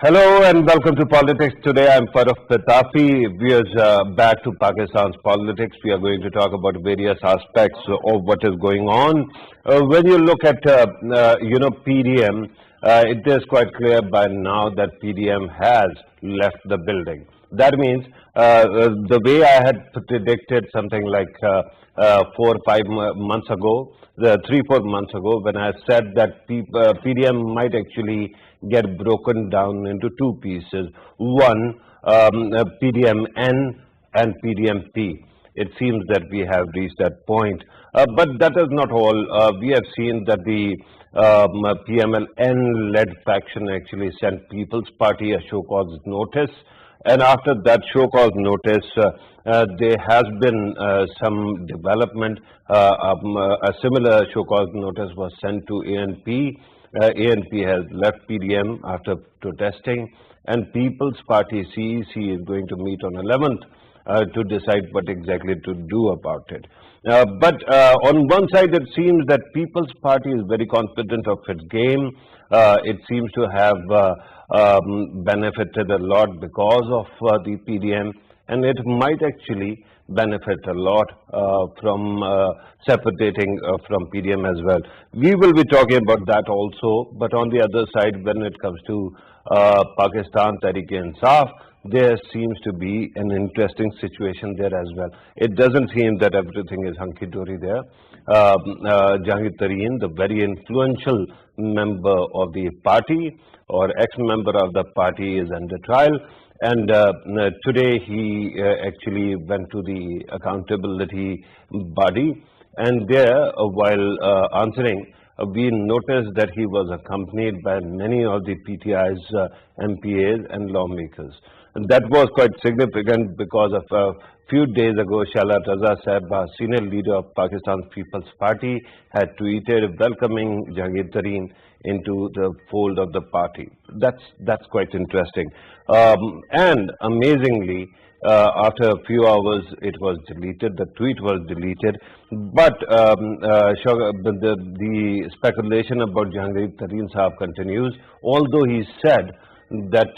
Hello and welcome to Politics. Today I'm farrukh pitafi. We are back to Pakistan's politics. We are going to talk about various aspects of what is going on. When you look at, PDM, it is quite clear by now that PDM has left the building. That means the way I had predicted something like 4 or 5 months ago, 3 or 4 months ago, when I said that PDM might actually get broken down into two pieces. One, PDM-N and PDM-P. It seems that we have reached that point. But that is not all. We have seen that the PML-N-led faction actually sent People's Party a show cause notice. And after that show cause notice, there has been some development. A similar show cause notice was sent to ANP. ANP has left PDM after protesting, and People's Party CEC is going to meet on 11th to decide what exactly to do about it. But on one side, it seems that People's Party is very confident of its game. It seems to have benefited a lot because of the PDM, and it might actually benefit a lot from separating from PDM as well. We will be talking about that also, but on the other side, when it comes to Pakistan Tehreek-e-Insaf, there seems to be an interesting situation there as well. It doesn't seem that everything is hunky-dory there. Jahangir Tareen, the very influential member of the party or ex-member of the party, is under trial. And today he actually went to the accountability body, and there, while answering, we noticed that he was accompanied by many of the PTI's MPAs and lawmakers. And that was quite significant because of a few days ago, Shalat Raza Sahib, senior leader of Pakistan's People's Party, had tweeted welcoming Jahangir Tareen into the fold of the party. That's quite interesting. And amazingly, after a few hours, it was deleted. The tweet was deleted. But the speculation about Jahangir Tareen Sahib continues. Although he said that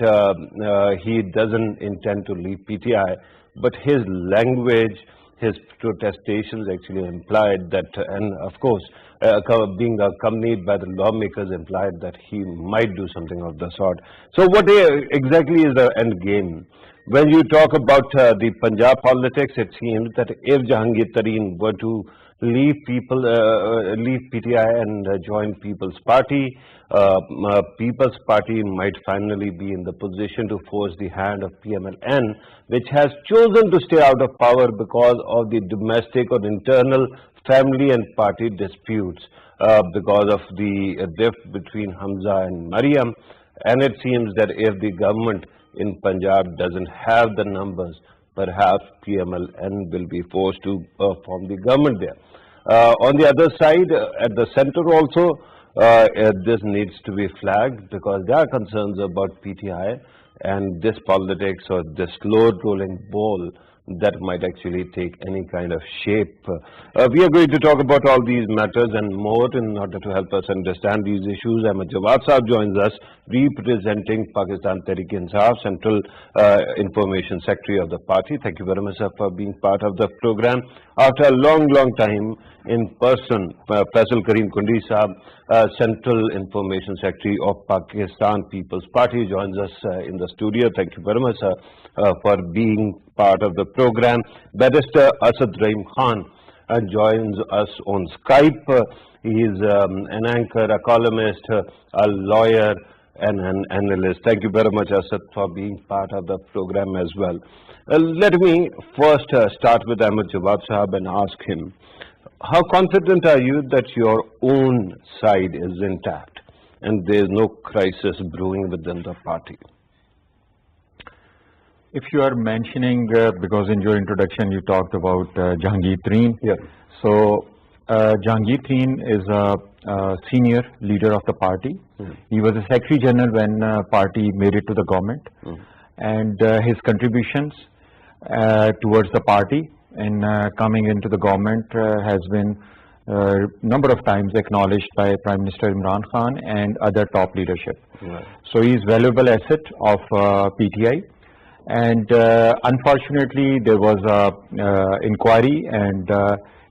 he doesn't intend to leave PTI, but his language, his protestations actually implied that, and of course, being accompanied by the lawmakers implied that he might do something of the sort. So what exactly is the end game? When you talk about the Punjab politics, it seems that if Jahangir Tareen were to leave PTI and join People's Party, People's Party might finally be in the position to force the hand of PML-N, which has chosen to stay out of power because of the domestic or internal family and party disputes, because of the rift between Hamza and Mariam. And it seems that if the government in Punjab doesn't have the numbers, perhaps PML-N will be forced to form the government there. On the other side, at the center also, this needs to be flagged because there are concerns about PTI and this politics or this slow rolling ball that might actually take any kind of shape. We are going to talk about all these matters and more in order to help us understand these issues. Ahmed Jawad Sahib joins us, representing Pakistan Tehreek-e-Insaf, Central Information Secretary of the party. Thank you very much, sir, for being part of the program. After a long time in person, Faisal Kareem Kundi Sahib, Central Information Secretary of Pakistan People's Party, joins us in the studio. Thank you very much, sir, for being part of the program. Barrister Asad Rahim Khan joins us on Skype. He is an anchor, a columnist, a lawyer, and an analyst. Thank you very much, Asad, for being part of the program as well. Let me first start with Ahmed Jawad Sahib and ask him, how confident are you that your own side is intact and there is no crisis brewing within the party? If you are mentioning, because in your introduction you talked about Jahangir Tareen. Yeah. So Jahangir Tareen is a senior leader of the party. He was a Secretary General when party made it to the government. And his contributions towards the party and coming into the government has been number of times acknowledged by Prime Minister Imran Khan and other top leadership. Right. So he is valuable asset of PTI, and unfortunately there was a inquiry, and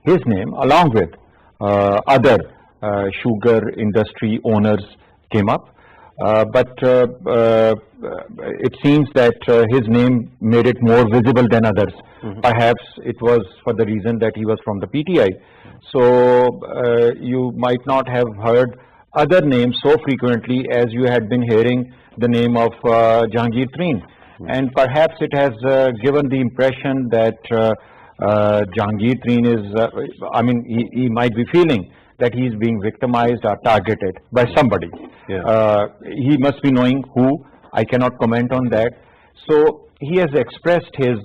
his name along with other sugar industry owners came up. But it seems that his name made it more visible than others. Perhaps it was for the reason that he was from the PTI. So you might not have heard other names so frequently as you had been hearing the name of Jahangir Tareen. And perhaps it has given the impression that Jahangir Tareen is, he might be feeling that he is being victimized or targeted by somebody. Yeah. He must be knowing who. I cannot comment on that. So he has expressed his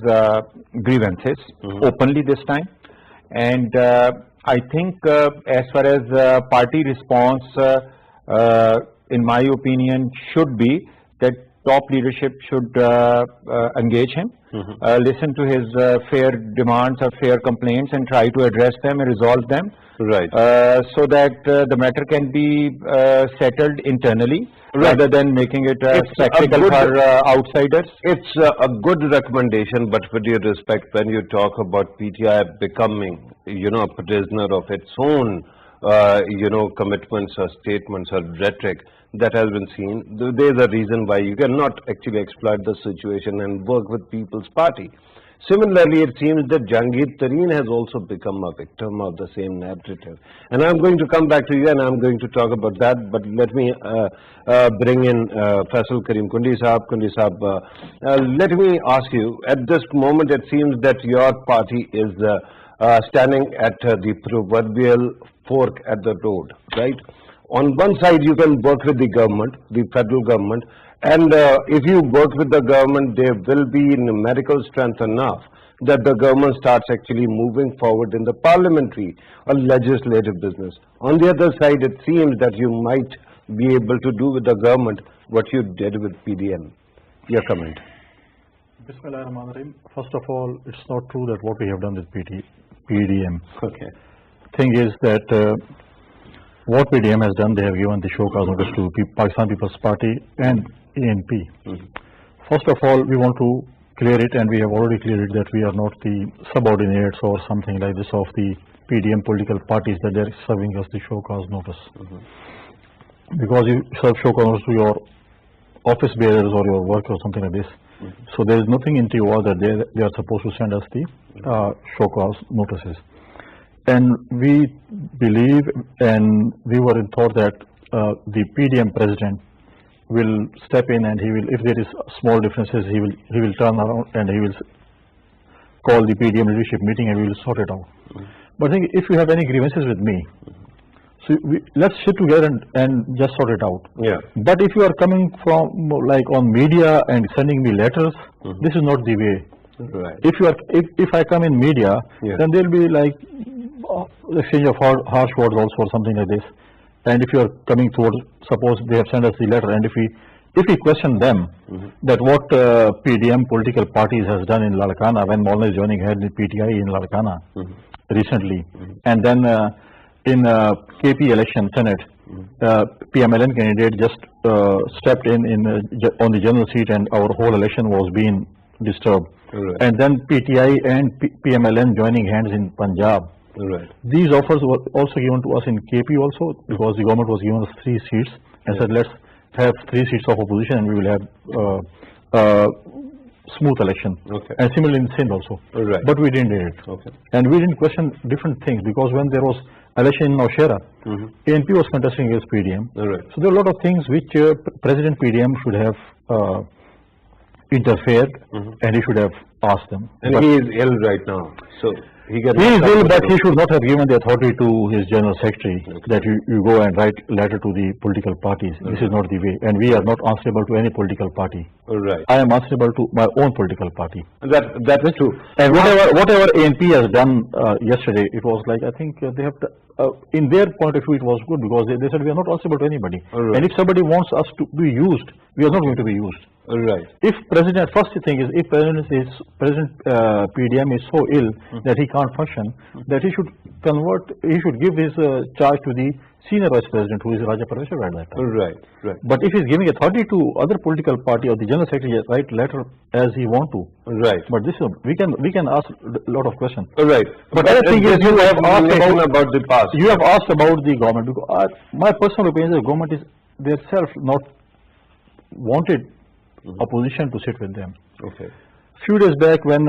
grievances openly this time, and I think as far as party response, in my opinion, should be that top leadership should engage him, listen to his fair demands or fair complaints and try to address them and resolve them. Right. So that the matter can be settled internally, rather than making it a spectacle for outsiders. It's a good recommendation, but with due respect, when you talk about PTI becoming, a prisoner of its own, commitments or statements or rhetoric that has been seen, there's a reason why you cannot actually exploit the situation and work with People's Party. Similarly, it seems that Jahangir Tareen has also become a victim of the same narrative. And I'm going to come back to you and I'm going to talk about that, but let me bring in Faisal Karim Kundi Sahab. Let me ask you, at this moment it seems that your party is standing at the proverbial fork at the road, right? On one side you can work with the government, the federal government, and if you work with the government, there will be numerical strength enough that the government starts actually moving forward in the parliamentary or legislative business. On the other side, it seems that you might be able to do with the government what you did with PDM. Your comment. Bismillahirrahmanirrahim. First of all, it's not true that what we have done with PDM. Okay. Thing is that what PDM has done, they have given the show cause notice to Pakistan People's Party and ANP. First of all, we want to clear it, and we have already cleared it, that we are not the subordinates or something like this of the PDM political parties, that they are serving us the show cause notice. Because you serve show cause notice to your office bearers or your work or something like this. So there is nothing in TOR that they are supposed to send us the show cause notices. And we believe, and we were in thought that the PDM president will step in, and he will, if there is small differences, he will turn around and he will call the PDM leadership meeting and we will sort it out. But I think if you have any grievances with me, so let's sit together and just sort it out. Yeah. But if you are coming from like on media and sending me letters, this is not the way. Right. If I come in media, then there will be like exchange of harsh words also or something like this. And if you are coming towards, suppose they have sent us the letter, and if we question them that what PDM political parties has done in Lalakana when Maulana is joining head in PTI in Lalakana recently, and then in KP election Senate, PMLN candidate just stepped in on the general seat, and our whole election was being disturbed. Right. And then PTI and PMLN joining hands in Punjab. Right. These offers were also given to us in KP also, because the government was given us 3 seats and said let's have 3 seats of opposition and we will have smooth election. Okay. And similarly in Sindh also. Right. But we didn't do it. Okay. And we didn't question different things, because when there was election in Nowshera, ANP was contesting against PDM. Right. So there are a lot of things which President PDM should have interfered, and he should have asked them. And but he is ill right now, so he is ill, but he should not have given the authority to his general secretary that you go and write letter to the political parties. This is not the way, and we are not answerable to any political party. Right. I am answerable to my own political party. That is true. And whatever ANP has done yesterday, it was like, I think they have to, in their point of view, it was good, because they said we are not answerable to anybody. Right. And if somebody wants us to be used, we are not going to be used. Right. If President, first thing is, if President PDM is so ill that he can't function, that he should give his charge to the senior Vice President, who is Raja Parmeshwar at that time. Right. Right. But if he's giving authority to other political party or the General Secretary to write letter as he want to. Right. But this we can ask a lot of questions. Right. But other thing is, you have asked about the past. You have asked about the government, because my personal opinion is the government is themselves not wanted opposition to sit with them. Okay. Few days back, when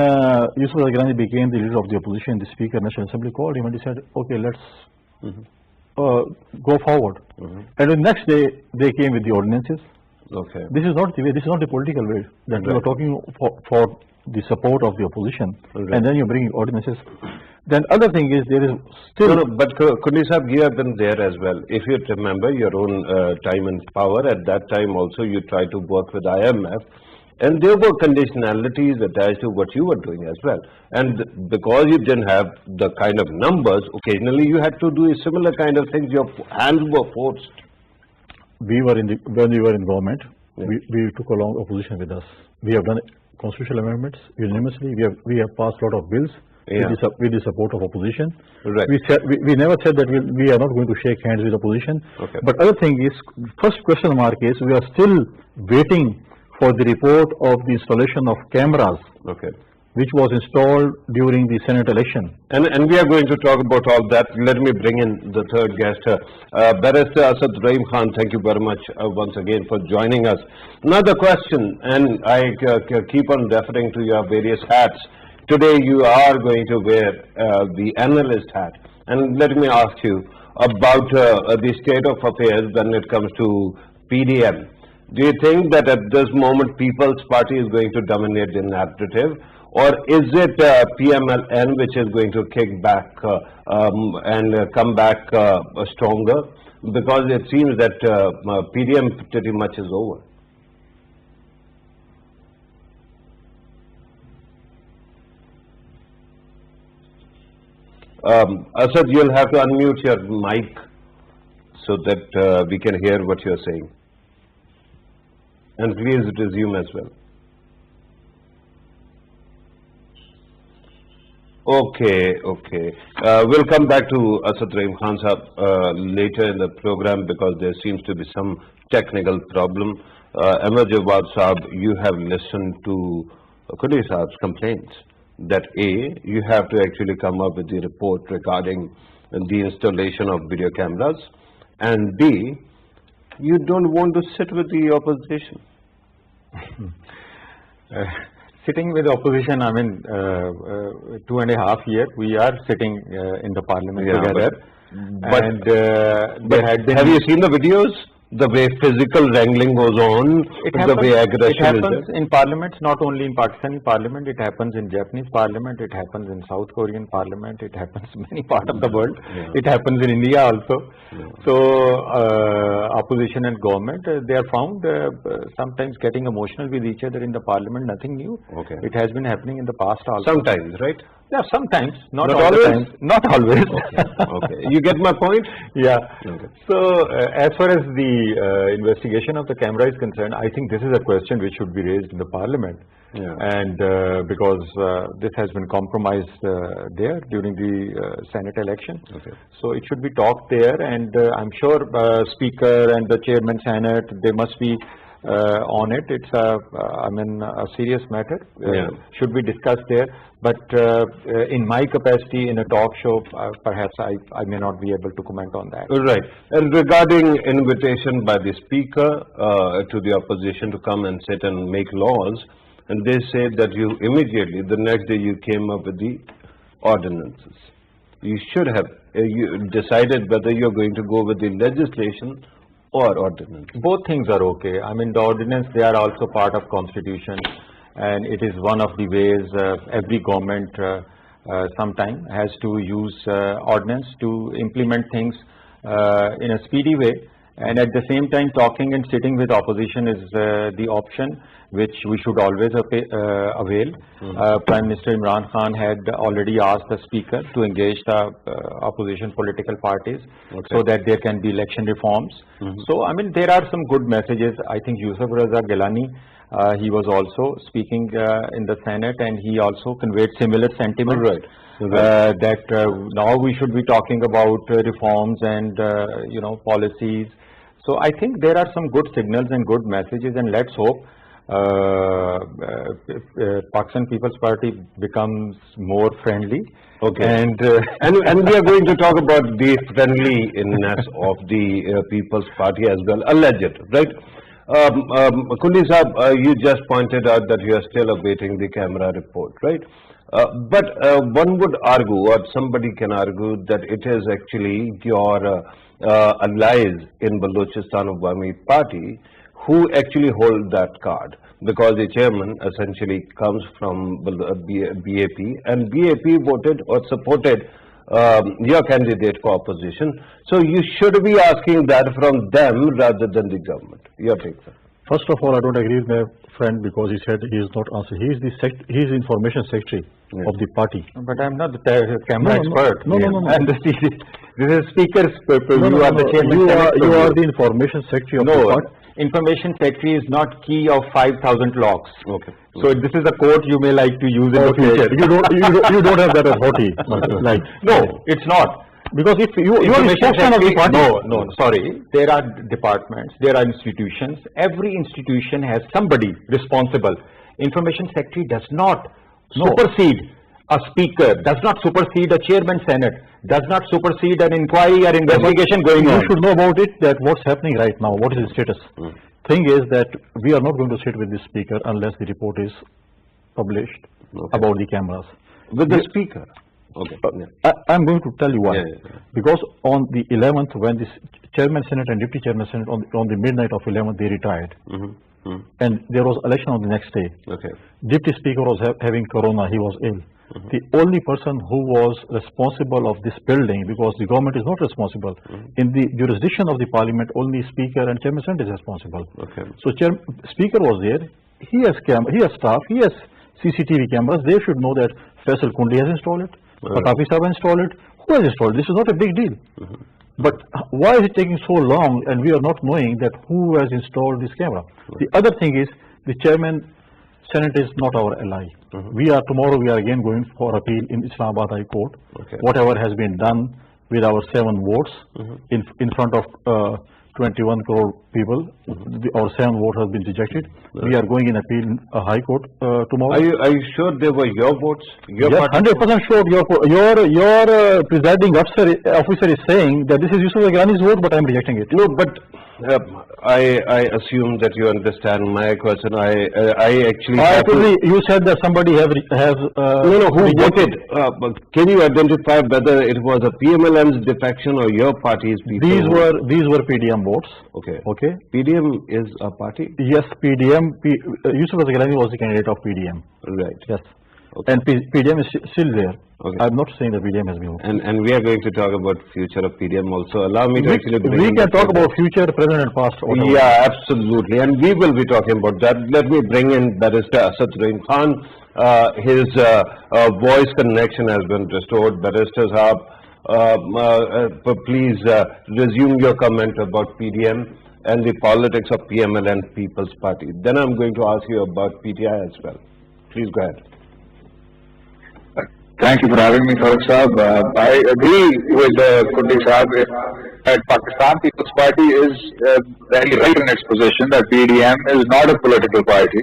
Yusuf Gandhi became the leader of the opposition, the Speaker of National Assembly called him and he said, okay, let's go forward. And the next day, they came with the ordinances. Okay. This is not the way, this is not the political way that we are talking for the support of the opposition, and then you bring ordinances. Then other thing is, there is still... No, but Kundi Sahab, you have been there as well. If you remember your own time and power, at that time also you tried to work with IMF, and there were conditionalities attached to what you were doing as well. And because you didn't have the kind of numbers, occasionally you had to do a similar kind of things. Your hands were forced. When we were in government, we took along opposition with us. We have done constitutional amendments unanimously. We have passed a lot of bills with the support of opposition. Right. We never said that we are not going to shake hands with opposition. Okay. But other thing is, first question mark is, we are still waiting for the report of the installation of cameras, which was installed during the Senate election. And we are going to talk about all that. Let me bring in the third guest, Barrister Asad Rahim Khan. Thank you very much once again for joining us. Another question, and I keep on referring to your various hats. Today you are going to wear the analyst hat. And let me ask you about the state of affairs when it comes to PDM. Do you think that at this moment People's Party is going to dominate the narrative? Or is it PMLN which is going to kick back and come back stronger? Because it seems that PDM pretty much is over. Asad, you'll have to unmute your mic so that we can hear what you're saying. And please resume as well. Okay. We'll come back to Asad Rahim Khan Sahab later in the program because there seems to be some technical problem. Ahmed Jawad Sahab, you have listened to Kundi Sahab's complaints that A, you have to actually come up with the report regarding the installation of video cameras, and B, you don't want to sit with the opposition. Sitting with the opposition, I mean, 2.5 years, we are sitting in the parliament together. But have you seen the videos? The way physical wrangling goes on, the way aggression it happens is there. in parliaments, not only in Pakistani parliament, it happens in Japanese parliament, it happens in South Korean parliament, it happens in many parts of the world, it happens in India also. So, opposition and government, they are found sometimes getting emotional with each other in the parliament, nothing new. It has been happening in the past also. Sometimes, right? Yeah, sometimes, not always. The time. Not always. Okay. You get my point? Yeah. So, as far as the investigation of the camera is concerned, I think this is a question which should be raised in the parliament. And because this has been compromised there during the Senate election. So, it should be talked there, and I'm sure Speaker and the Chairman Senate, they must be on it. It's a serious matter. Should be discussed there. But in my capacity in a talk show, perhaps I may not be able to comment on that. Right. And regarding invitation by the Speaker to the opposition to come and sit and make laws, and they said that you immediately, the next day you came up with the ordinances. You should have you decided whether you're going to go with the legislation or ordinance. Both things are okay. I mean, the ordinance, they are also part of constitution, and it is one of the ways every government sometime has to use ordinance to implement things in a speedy way. And at the same time, talking and sitting with opposition is the option which we should always avail. Prime Minister Imran Khan had already asked the Speaker to engage the opposition political parties so that there can be election reforms. So, I mean, there are some good messages. I think Yusuf Raza Gilani, he was also speaking in the Senate, and he also conveyed similar sentiments. That now we should be talking about reforms and policies. So I think there are some good signals and good messages, and let's hope Pakistan People's Party becomes more friendly. And we are going to talk about the friendliness of the People's Party as well, alleged, right? Kundi Sahab, you just pointed out that you are still awaiting the camera report, right? But one would argue, or somebody can argue, that it is actually your allies in Balochistan Awami Party who actually hold that card, because the chairman essentially comes from BAP, and BAP voted or supported your candidate for opposition. So you should be asking that from them rather than the government. Your take, sir. First of all, I don't agree with my friend because he said he is not answering. He is the information secretary of the party. But I'm not the camera expert. No. And this is Speaker's purpose. You are the chairman. You are the information secretary of the party. Information secretary is not key of 5,000 locks. So this is a quote you may like to use in the future. You don't have that authority. No, it's not. Because if you are the spokesman of the party. No, sorry. There are departments, there are institutions. Every institution has somebody responsible. Information secretary does not supersede a speaker, does not supersede a chairman senate, does not supersede an inquiry or investigation going on. You should know about it, that what's happening right now, what is the status. Thing is that we are not going to sit with the speaker unless the report is published about the cameras. With the speaker? I'm going to tell you why. Because on the 11th, when the chairman senate and deputy chairman senate on the midnight of 11th, they retired. And there was election on the next day. Deputy speaker was having corona, he was ill. The only person who was responsible of this building, because the government is not responsible, in the jurisdiction of the parliament, only speaker and chairman senate is responsible. So speaker was there, he has staff, he has CCTV cameras. They should know that Faisal Kundi has installed it, Pitafi Sahab installed it. Who has installed it? This is not a big deal. But why is it taking so long and we are not knowing that who has installed this camera? The other thing is, the chairman senate is not our ally. Tomorrow we are again going for appeal in Islamabad High Court. Whatever has been done with our 7 votes in front of 21 crore people, our 7 votes has been rejected. We are going in appeal in High Court tomorrow. Are you sure they were your votes? Yes, 100% sure. Your presiding officer is saying that this is Yusuf Gilani's vote, but I am rejecting it. No, but I assume that you understand my question. You said that somebody has who voted? Can you identify whether it was a PMLM's defection or your party's people? These were PDM votes. Okay. PDM is a party? Yes, PDM. Yusuf Gilani was the candidate of PDM. Right. Yes. And PDM is still there. I'm not saying that PDM has been over. And we are going to talk about future of PDM also. Allow me to actually bring we can talk about future, present and past. Yeah, absolutely. And we will be talking about that. Let me bring in Barrister Asaduddin Khan. His voice connection has been restored. Barrister Sahab, please resume your comment about PDM and the politics of PML and People's Party. Then I'm going to ask you about PTI as well. Please go ahead. Thank you for having me, Farrukh Sahab. I agree with Kundi Sahab that Pakistan People's Party is very right in its position that PDM is not a political party,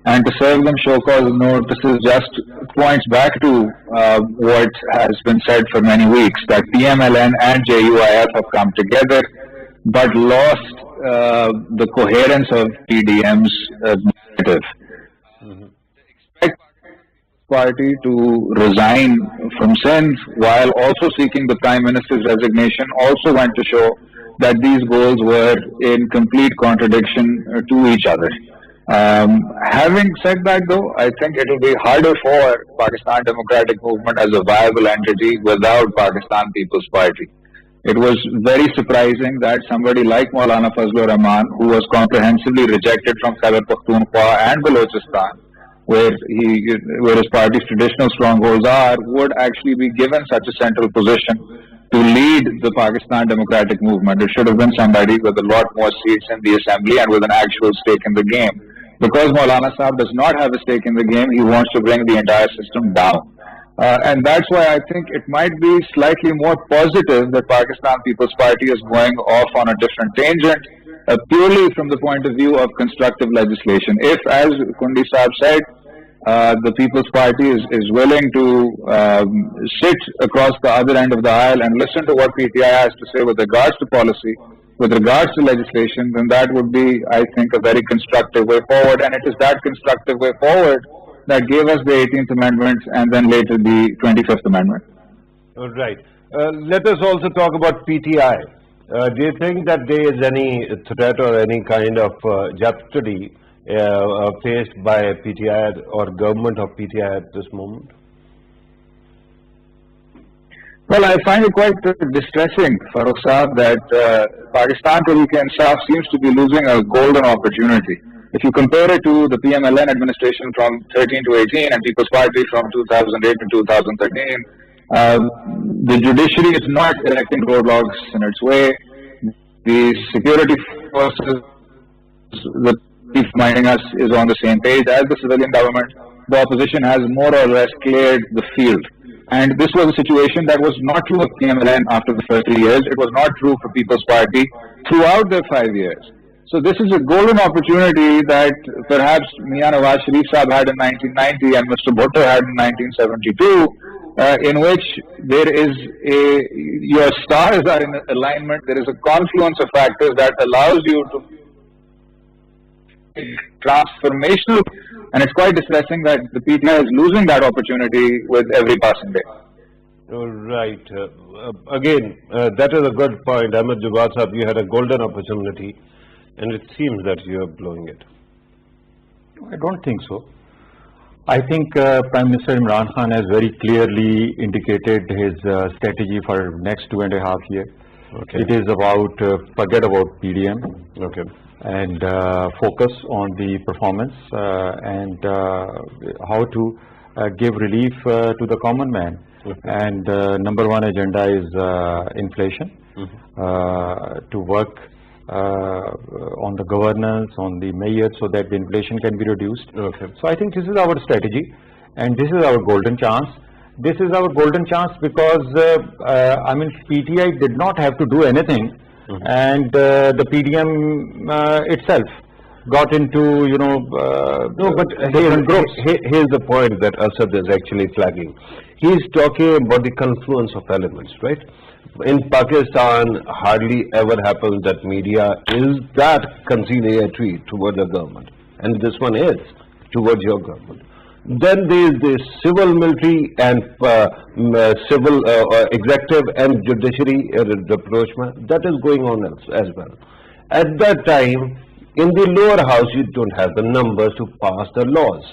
and to serve them show cause notices just points back to what has been said for many weeks, that PMLN and JUIF have come together but lost the coherence of PDM's narrative. Party to resign from Sindh while also seeking the Prime Minister's resignation also went to show that these goals were in complete contradiction to each other. Having said that though, I think it will be harder for Pakistan Democratic Movement as a viable entity without Pakistan People's Party. It was very surprising that somebody like Maulana Fazlur Rahman, who was comprehensively rejected from Khyber Pakhtunkhwa and Balochistan, where his party's traditional strongholds are, would actually be given such a central position to lead the Pakistan democratic movement. It should have been somebody with a lot more seats in the assembly and with an actual stake in the game. Because Maulana Sahab does not have a stake in the game, he wants to bring the entire system down. And that's why I think it might be slightly more positive that Pakistan People's Party is going off on a different tangent, purely from the point of view of constructive legislation. If, as Kundi Saab said, the People's Party is willing to sit across the other end of the aisle and listen to what PTI has to say with regards to policy, with regards to legislation, then that would be, I think, a very constructive way forward. And it is that constructive way forward that gave us the 18th Amendment and then later the 25th Amendment. All right. Let us also talk about PTI. Do you think that there is any threat or any kind of jeopardy faced by PTI or government of PTI at this moment? Well, I find it quite distressing, Farrukh Saab, that Pakistan Tehreek-e-Insaf seems to be losing a golden opportunity. If you compare it to the PMLN administration from 13 to 18 and People's Party from 2008 to 2013, the judiciary is not erecting roadblocks in its way. The security forces, the chief minding us, is on the same page as the civilian government. The opposition has more or less cleared the field. And this was a situation that was not true of PMLN after the first 3 years. It was not true for People's Party throughout their 5 years. So this is a golden opportunity that perhaps Mian Nawaz Sharif Saab had in 1990 and Mr. Bhutto had in 1972, in which there is your stars are in alignment. There is a confluence of factors that allows you to transformational, and it's quite distressing that the PTI is losing that opportunity with every passing day. All right. Again, that is a good point. Ahmed Jawad Sahab, you had a golden opportunity, and it seems that you are blowing it. I don't think so. I think Prime Minister Imran Khan has very clearly indicated his strategy for next 2.5 years. Okay. It is about forget about PDM. Okay. And focus on the performance and how to give relief to the common man. Okay. And number one agenda is inflation, to work on the governance, on the mayors, so that the inflation can be reduced. Okay. So I think this is our strategy, and this is our golden chance. This is our golden chance because I mean, PTI did not have to do anything. And the PDM itself got into, no, but here's the point that Asad is actually flagging. He's talking about the confluence of elements, right? In Pakistan, hardly ever happens that media is that conciliatory toward the government, and this one is towards your government. Then there is the civil, military, and civil, executive and judiciary rapprochement that is going on as well. At that time, in the lower house, you don't have the numbers to pass the laws,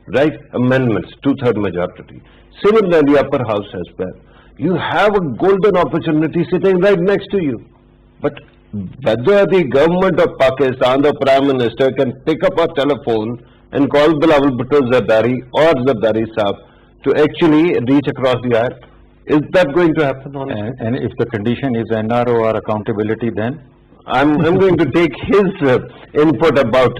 right? Amendments, 2/3 majority. Similarly, upper house as well. You have a golden opportunity sitting right next to you. But whether the government of Pakistan, the Prime Minister, can pick up a telephone and call Bilawal Bhutto Zardari or Zardari Saab to actually reach across the aisle, is that going to happen? And if the condition is NRO or accountability, then I'm going to take his input about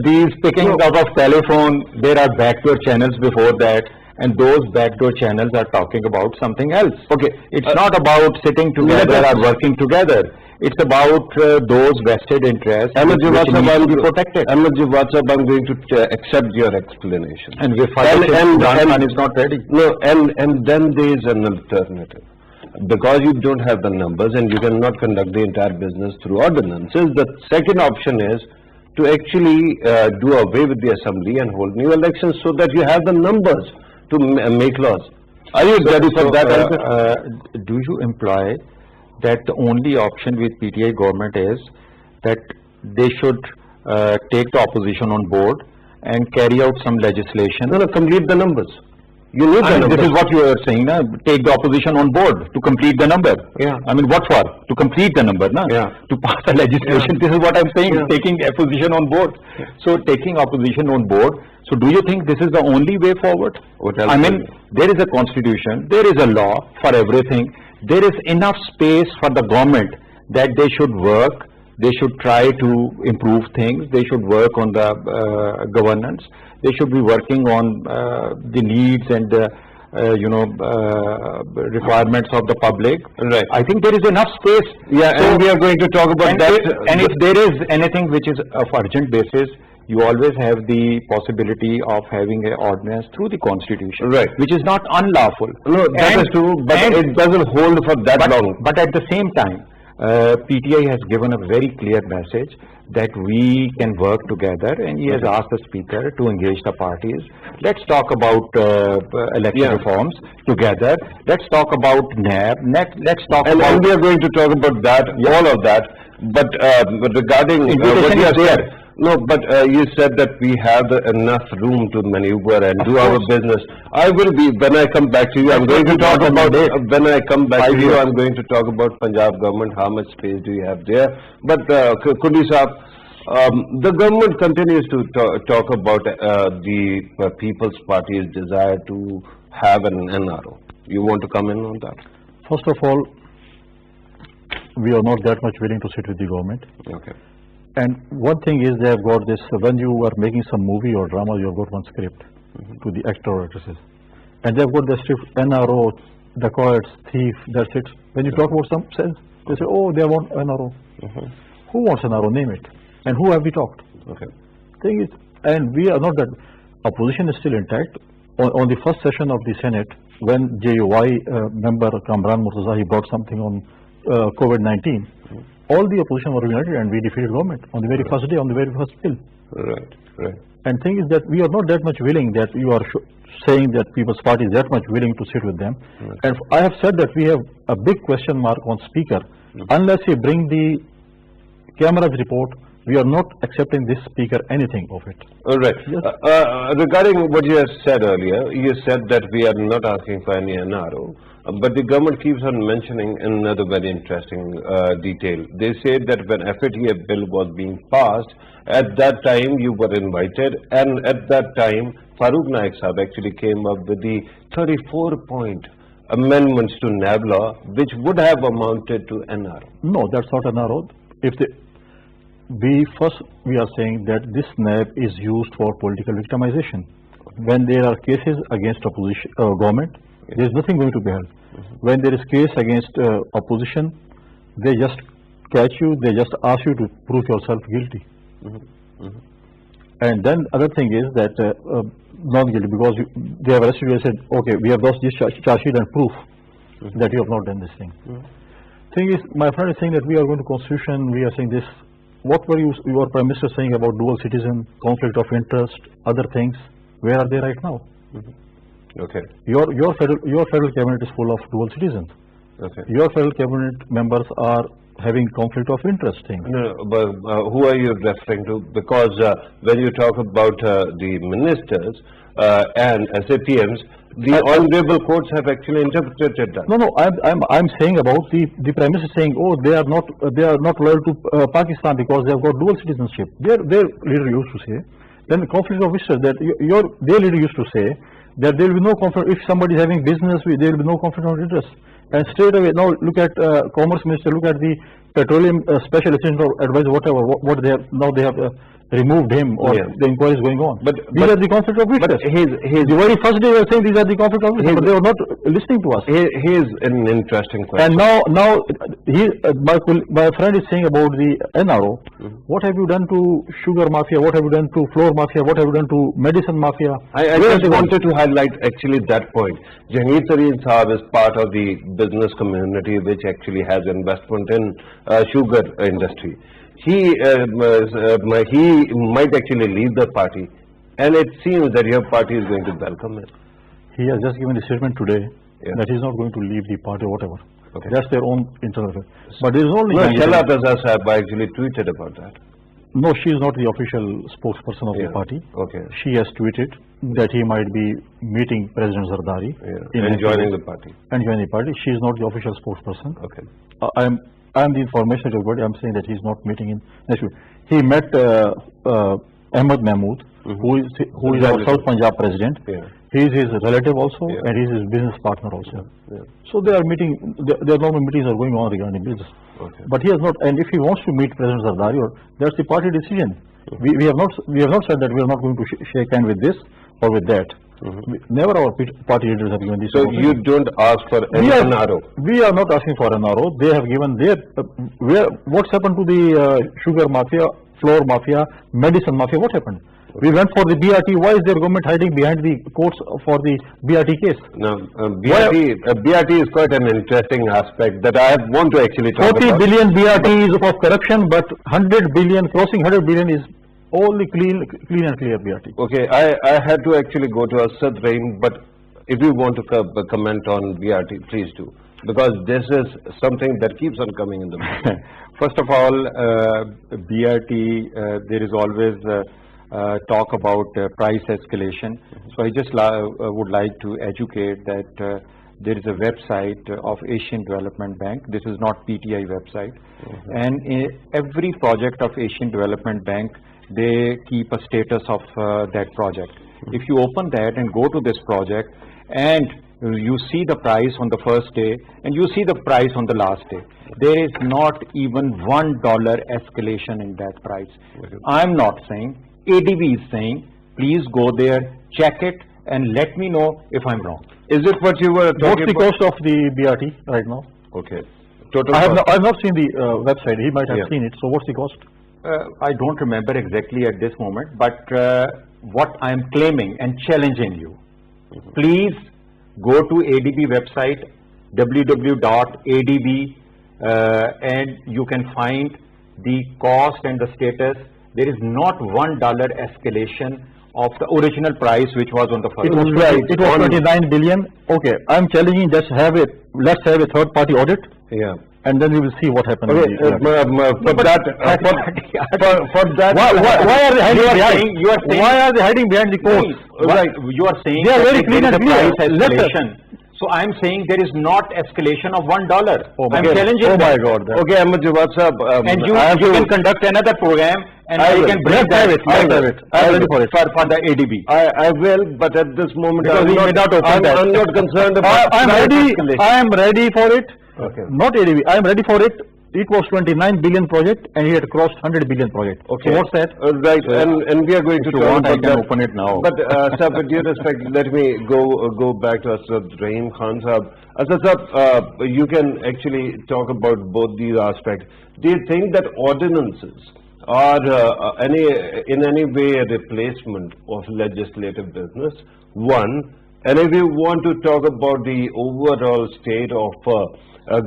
these picking up of telephone, there are backdoor channels before that, and those backdoor channels are talking about something else. Okay, it's not about sitting together or working together. It's about those vested interests which need to be protected. Ahmed Jawad Sahab, I'm going to accept your explanation. And Imran Khan is not ready. No, and then there is an alternative. Because you don't have the numbers and you cannot conduct the entire business through ordinances, the second option is to actually do away with the assembly and hold new elections so that you have the numbers to make laws. Are you ready for that? Do you imply that the only option with PTI government is that they should take the opposition on board and carry out some legislation? No, complete the numbers. You need the number. This is what you are saying, na? Take the opposition on board to complete the number. Yeah. I mean, what for? To complete the number, na? Yeah. To pass the legislation. This is what I'm saying, taking opposition on board. So taking opposition on board. So do you think this is the only way forward? I mean, there is a constitution, there is a law for everything. There is enough space for the government that they should work. They should try to improve things. They should work on the governance. They should be working on the needs and requirements of the public. Right. I think there is enough space. Yeah, so, and we are going to talk about that. And if there is anything which is of urgent basis, you always have the possibility of having an ordinance through the constitution, right, which is not unlawful. No, that is true, but it doesn't hold for that long. But at the same time, PTI has given a very clear message that we can work together, and he has asked the speaker to engage the parties. Let's talk about election reforms together. Let's talk about NAB. Let's talk about... And we are going to talk about that, all of that. But regarding what you have said, no, but you said that we have enough room to maneuver and do our business. I will be, when I come back to you, I'm going to talk about it. When I come back to you, I'm going to talk about Punjab government, how much space do you have there. But Kudi Saab, the government continues to talk about the People's Party's desire to have an NRO. You want to come in on that? First of all, we are not that much willing to sit with the government. Okay. And one thing is they have got this, when you are making some movie or drama, you have got one script to the actor or actresses. And they have got the script, NRO, dacoits, thief, that's it. When you talk about some sense, they say, oh, they want NRO. Who wants NRO? Name it. And who have we talked? Okay. Thing is, and we are not that, opposition is still intact. On the first session of the Senate, when JUI member Kamran Murtaza, he brought something on COVID-19, all the opposition were united and we defeated government on the very first day, on the very first bill. Right, right. And thing is that we are not that much willing, that you are saying that People's Party is that much willing to sit with them. And I have said that we have a big question mark on speaker. Unless he bring the camera's report, we are not accepting this speaker anything of it. All right. Yes. Regarding what you have said earlier, you said that we are not asking for any NRO. But the government keeps on mentioning another very interesting detail. They said that when FATF bill was being passed, at that time you were invited, and at that time Farrukh Naik Sahab actually came up with the 34-point amendments to NAB law, which would have amounted to NRO. No, that's not NRO. If we are saying that this NAB is used for political victimization. When there are cases against opposition government, there is nothing going to be held. When there is case against opposition, they just catch you, they just ask you to prove yourself guilty. And then other thing is that not guilty, because they have arrested you and said, okay, we have lost this charge sheet and proof that you have not done this thing. Thing is, my friend is saying that we are going to constitution, we are saying this. What were your Prime Minister saying about dual citizen, conflict of interest, other things? Where are they right now? Okay. Your federal cabinet is full of dual citizens. Okay. Your federal cabinet members are having conflict of interest things. No, but who are you referring to? Because when you talk about the ministers and SAPMs, the honorable courts have actually interpreted that. No, I'm saying about the Prime Minister saying, oh, they are not loyal to Pakistan because they have got dual citizenship. Their leader used to say. Then conflict of interest, that their leader used to say that there will be no conflict. If somebody is having business, there will be no conflict of interest. And straight away, now look at Commerce Minister, look at the Petroleum Special Assistant or Advisor, whatever, what they have, now they have removed him, or the inquiry is going on. But these are the conflict of interest. The very first day they were saying these are the conflict of interest, but they were not listening to us. Here's an interesting question. And now my friend is saying about the NRO. What have you done to sugar mafia? What have you done to flour mafia? What have you done to medicine mafia? I just wanted to highlight actually that point. Jahangeer Tareen Saab is part of the business community which actually has investment in sugar industry. He might actually leave the party, and it seems that your party is going to welcome him. He has just given a statement today that he is not going to leave the party or whatever. Okay. That's their own internal affair. But there is only... No, Shala Prasad Sahib actually tweeted about that. No, she is not the official spokesperson of the party. Okay. She has tweeted that he might be meeting President Zardari. And joining the party. And joining the party. She is not the official spokesperson. Okay. I am the information that I am saying that he is not meeting in next week. He met Ahmed Mahmood, who is our South Punjab president. He is his relative also, and he is his business partner also. So they are meeting. Their normal meetings are going on regarding business. Okay. But he has not. And if he wants to meet President Zardari, that's the party decision. We have not said that we are not going to shake hand with this or with that. Never our party leaders have given this. So you don't ask for any NRO? We are not asking for NRO. They have given their what's happened to the sugar mafia, flour mafia, medicine mafia? What happened? We went for the BRT. Why is their government hiding behind the courts for the BRT case? No, BRT is quite an interesting aspect that I want to actually talk 40 about. billion BRT is of corruption, but 100 billion, crossing 100 billion is only clean and clear BRT. Okay, I had to actually go to Asad Rahim, but if you want to comment on BRT, please do. Because this is something that keeps on coming in the mind. First of all, BRT, there is always talk about price escalation. So I just would like to educate that there is a website of Asian Development Bank. This is not PTI website. And every project of Asian Development Bank, they keep a status of that project. If you open that and go to this project and you see the price on the first day and you see the price on the last day, there is not even $1 escalation in that price. I'm not saying, ADB is saying, please go there, check it, and let me know if I'm wrong. Is it what you were talking about? What's the cost of the BRT right now? Okay. Total I have not seen the website. He might have seen it. So what's the cost? I don't remember exactly at this moment, but what I'm claiming and challenging you, please go to ADB website, www.adb, and you can find the cost and the status. There is not $1 escalation of the original price which was on the first. It was 29 billion. Okay, I'm challenging. Let's have a third party audit. Yeah. And then we will see what happens. Okay, for that, why are they hiding behind? Why are they hiding behind the courts? Right, you are saying they are very clean and clear. Escalation. So I'm saying there is not escalation of $1. I'm challenging. Oh my God! Okay, Ahmed Jawad sahab, and you can conduct another program, and I can bring that. I'm ready for it. For the ADB. I will, but at this moment I'm not concerned about. I am ready for it. Okay. Not ADB. I am ready for it. It was 29 billion project, and he had crossed 100 billion project. Okay. So what's that? Right, and we are going to talk about I can open it now. But sir, with due respect, let me go back to Asad Rahim Khan sahab. Asad sahab, you can actually talk about both these aspects. Do you think that ordinances are in any way a replacement of legislative business? One, and if you want to talk about the overall state of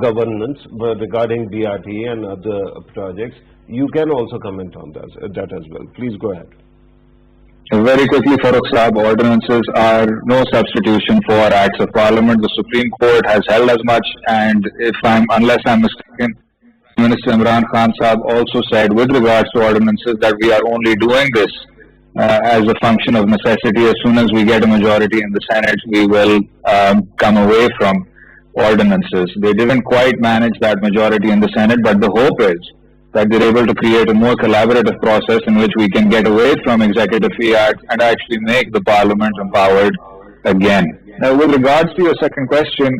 governance regarding BRT and other projects, you can also comment on that as well. Please go ahead. Very quickly, Farrukh Saab, ordinances are no substitution for acts of parliament. The Supreme Court has held as much, and unless I'm mistaken, Minister Imran Khan Saab also said with regards to ordinances that we are only doing this as a function of necessity. As soon as we get a majority in the Senate, we will come away from ordinances. They didn't quite manage that majority in the Senate, but the hope is that they're able to create a more collaborative process in which we can get away from executive fiat and actually make the parliament empowered again. Now, with regards to your second question,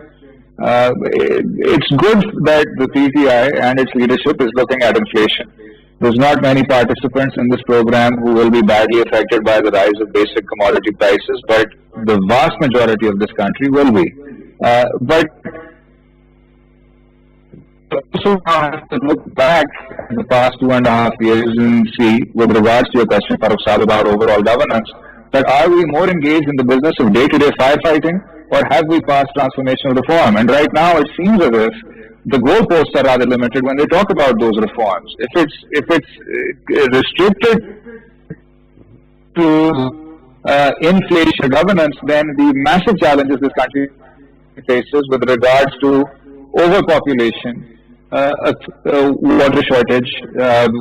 it's good that the PTI and its leadership is looking at inflation. There's not many participants in this program who will be badly affected by the rise of basic commodity prices, but the vast majority of this country will be. But also have to look back in the past 2.5 years and see, with regards to your question, Farrukh Saab, about overall governance, that are we more engaged in the business of day-to-day firefighting, or have we passed transformational reform? And right now, it seems as if the goalposts are rather limited when they talk about those reforms. If it's restricted to inflation governance, then the massive challenges this country faces with regards to overpopulation, water shortage,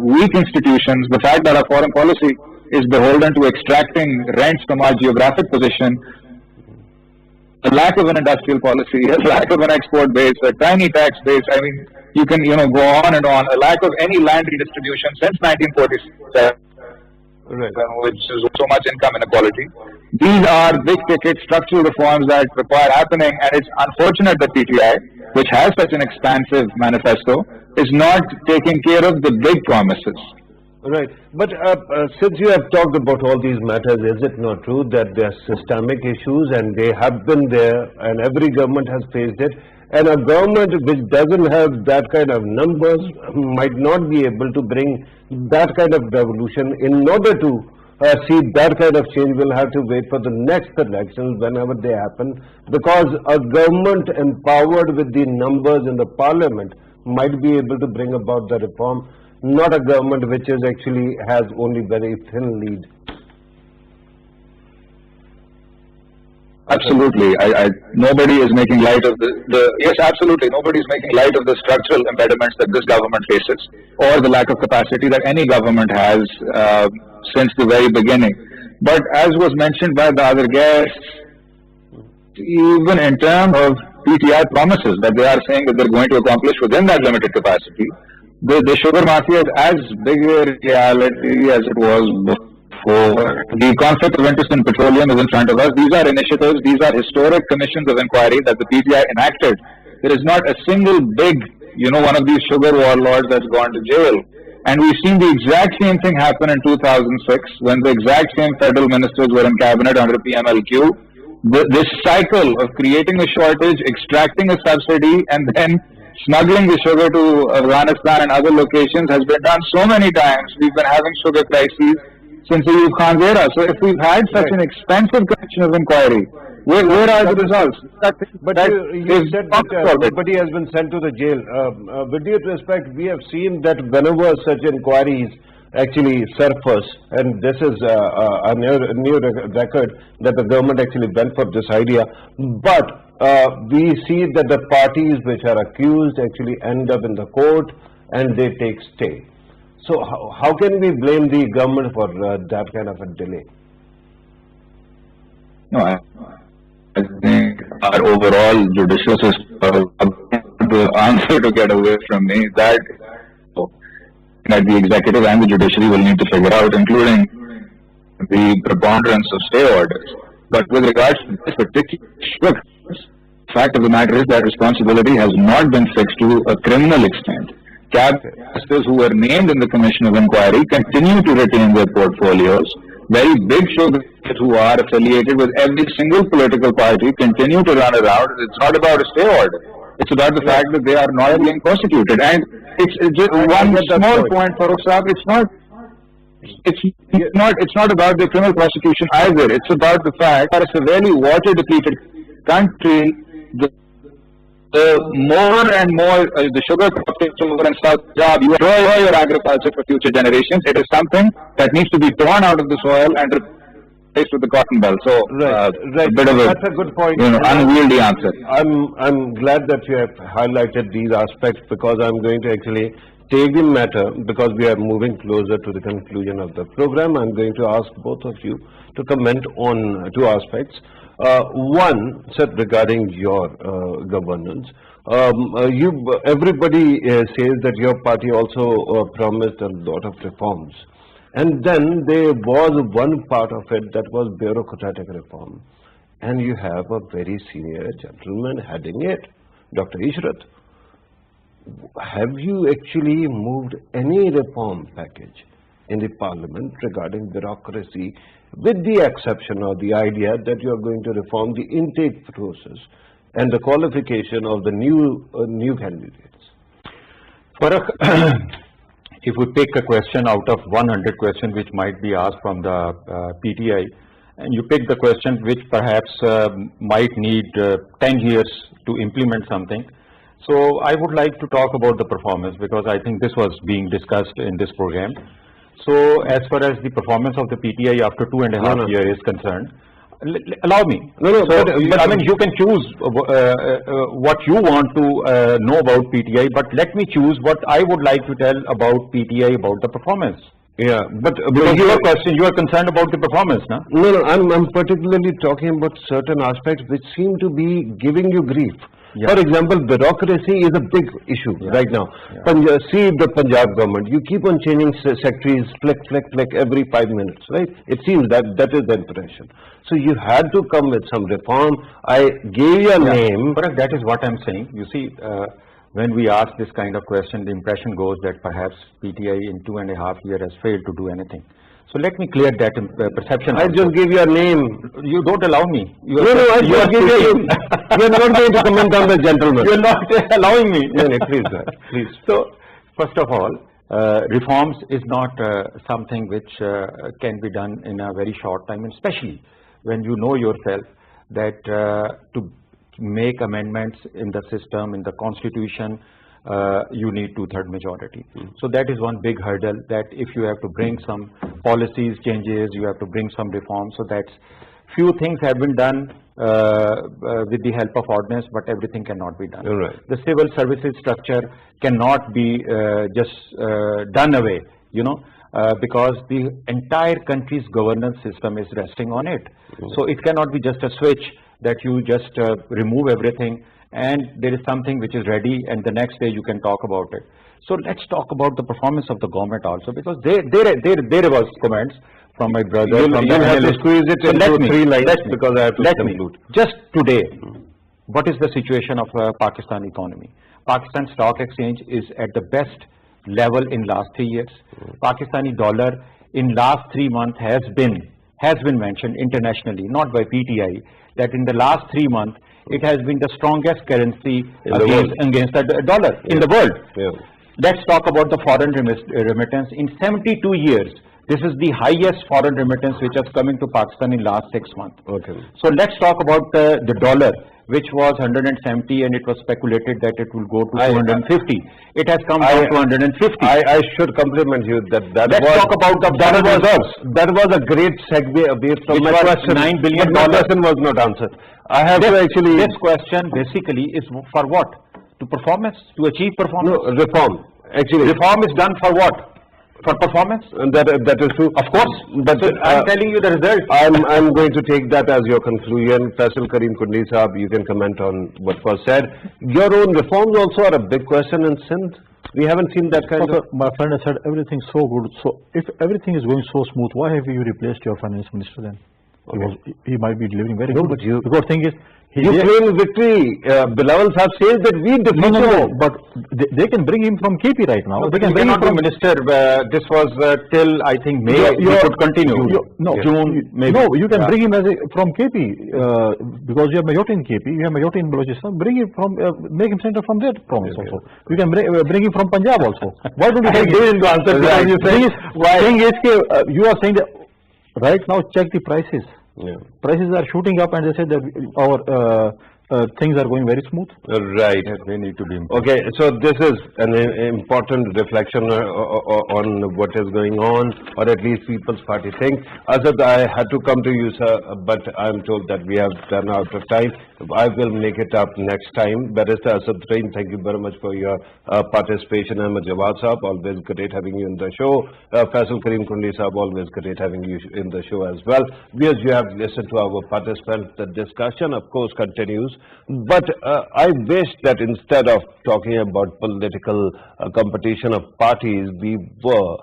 weak institutions, the fact that our foreign policy is beholden to extracting rents from our geographic position, a lack of an industrial policy, a lack of an export base, a tiny tax base. I mean, you can go on and on. A lack of any land redistribution since 1947, Right. which is so much income inequality. These are big-ticket structural reforms that require happening, and it's unfortunate that PTI, which has such an expansive manifesto, is not taking care of the big promises. Right. But since you have talked about all these matters, is it not true that there are systemic issues and they have been there and every government has faced it, and a government which doesn't have that kind of numbers might not be able to bring that kind of revolution? In order to see that kind of change, we'll have to wait for the next elections whenever they happen, because a government empowered with the numbers in the parliament might be able to bring about the reform, not a government which is actually has only very thin lead. Absolutely. Nobody is making light of yes, absolutely. Nobody is making light of the structural impediments that this government faces, or the lack of capacity that any government has since the very beginning. But as was mentioned by the other guests, even in terms of PTI promises that they are saying that they're going to accomplish within that limited capacity, the sugar mafia is as big a reality as it was before. The conflict of interest in petroleum is in front of us. These are initiatives, these are historic commissions of inquiry that the PTI enacted. There is not a single big, one of these sugar warlords that's gone to jail. And we've seen the exact same thing happen in 2006 when the exact same federal ministers were in cabinet under PMLQ. This cycle of creating a shortage, extracting a subsidy, and then smuggling the sugar to Afghanistan and other locations has been done so many times. We've been having sugar crises since Ayub Khan's era. So if we've had such an expensive commission of inquiry, where are the results? But you said that nobody has been sent to the jail. With due respect, we have seen that whenever such inquiries actually surface, and this is a new record that the government actually went for this idea, but we see that the parties which are accused actually end up in the court and they take stay. So how can we blame the government for that kind of a delay? No, I think our overall judicial system, the answer to get away from me, that the executive and the judiciary will need to figure out, including the preponderance of stay orders. But with regards to this particular the fact of the matter is that responsibility has not been fixed to a criminal extent. Cabinet ministers who were named in the Commission of Inquiry continue to retain their portfolios. Very big sugars who are affiliated with every single political party continue to run around. It's not about a stay order. It's about the fact that they are not being prosecuted. And it's just one small point, Farrukh Saab. It's not about the criminal prosecution either. It's about the fact that a severely water depleted country, the more and more the sugar crop takes over in South Punjab, you destroy your agriculture for future generations. It is something that needs to be torn out of the soil and replaced with the cotton belt. So, right. a bit of that's a good point. Unwieldy answer. I'm glad that you have highlighted these aspects, because I'm going to actually take the matter, because we are moving closer to the conclusion of the program. I'm going to ask both of you to comment on two aspects. One, sir, regarding your governance, everybody says that your party also promised a lot of reforms, and then there was one part of it that was bureaucratic reform, and you have a very senior gentleman heading it, Dr. Ishrat. Have you actually moved any reform package in the parliament regarding bureaucracy, with the exception of the idea that you are going to reform the intake process and the qualification of the new candidates? Farrukh, if we pick a question out of 100 questions which might be asked from the PTI, and you pick the question which perhaps might need 10 years to implement something, so I would like to talk about the performance, because I think this was being discussed in this program. So as far as the performance of the PTI after 2.5 years is concerned, Allow me. No, no, So, but I mean, you can choose what you want to know about PTI, but let me choose what I would like to tell about PTI, about the performance. yeah, but Because your question, you are concerned about the performance, no? No, I'm particularly talking about certain aspects which seem to be giving you grief. Yeah. For example, bureaucracy is a big issue right now. See the Punjab government, you keep on changing secretaries, flick every 5 minutes, right? It seems that is the impression. So you had to come with some reform. I gave you a name. Farrukh, that is what I'm saying. You see, when we ask this kind of question, the impression goes that perhaps PTI in 2.5 years has failed to do anything. So let me clear that perception. I just gave you a name. You don't allow me. No, I just gave you a name. You're not going to comment on the gentleman. You're not allowing me. No, please, please. So, first of all, reforms is not something which can be done in a very short time, and especially when you know yourself that to make amendments in the system, in the constitution, you need 2/3 majority. So that is one big hurdle, that if you have to bring some policies changes, you have to bring some reforms. So that's few things have been done with the help of ordinance, but everything cannot be done. Right. The civil services structure cannot be just done away, you know, because the entire country's governance system is resting on it. So it cannot be just a switch that you just remove everything and there is something which is ready and the next day you can talk about it. So let's talk about the performance of the government also, because there was comments from my brother. You'll have to squeeze it into 3 lines because I have to conclude. Just today, what is the situation of Pakistan economy? Pakistan Stock Exchange is at the best level in last 3 years. Pakistani dollar in last 3 months has been mentioned internationally, not by PTI, that in the last 3 months it has been the strongest currency against the dollar in the world. Let's talk about the foreign remittance. In 72 years, this is the highest foreign remittance which has come into Pakistan in last 6 months. Okay. So let's talk about the dollar, which was 170 and it was speculated that it will go to 250. It has come down to 150. I should compliment you that Let's talk about the foreign reserves. That was a great segue away from Which my was question. $9 billion. But my question was not answered. I have to actually... This question basically is for what? To performance? To achieve performance? No, reform. Actually, reform is done for what? For performance? And that is true. Of course. But I'm telling you the result. I'm going to take that as your conclusion. Faisal Karim Kundi Sahab, you can comment on what was said. Your own reforms also are a big question in Sindh. We haven't seen that kind of... My friend has said everything's so good. So if everything is going so smooth, why have you replaced your finance minister then? He might be delivering very good. But you... Because thing is... You claim victory. Bilawal Sahab says that we defeated No, but they can bring him from KP right now. No, they can bring him from minister. This was till I think May. You could continue. June, maybe. No, you can bring him from KP because you have majority in KP. You have majority in Balochistan. Bring him from, make him center from that province also. You can bring him from Punjab also. Why don't you take him into answer? Thing is, you are saying that right now check the prices. Prices are shooting up and they say that our things are going very smooth. Right. They need to be improved. Okay, so this is an important reflection on what is going on, or at least People's Party thinks. Asad, I had to come to you, sir, but I'm told that we have run out of time. I will make it up next time. Barrister Asad Train, thank you very much for your participation. Ahmed Jawad Saab, always great having you in the show. Faisal Karim Kundi Saab, always great having you in the show as well. Because you have listened to our participants, the discussion, of course, continues. But I wish that instead of talking about political competition of parties, we were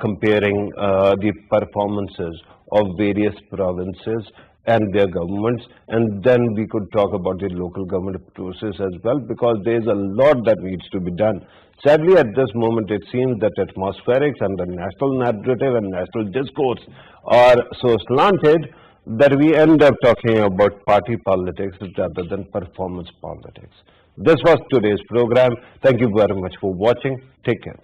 comparing the performances of various provinces and their governments, and then we could talk about the local government process as well, because there is a lot that needs to be done. Sadly, at this moment, it seems that atmospherics and the national narrative and national discourse are so slanted that we end up talking about party politics rather than performance politics. This was today's program. Thank you very much for watching. Take care.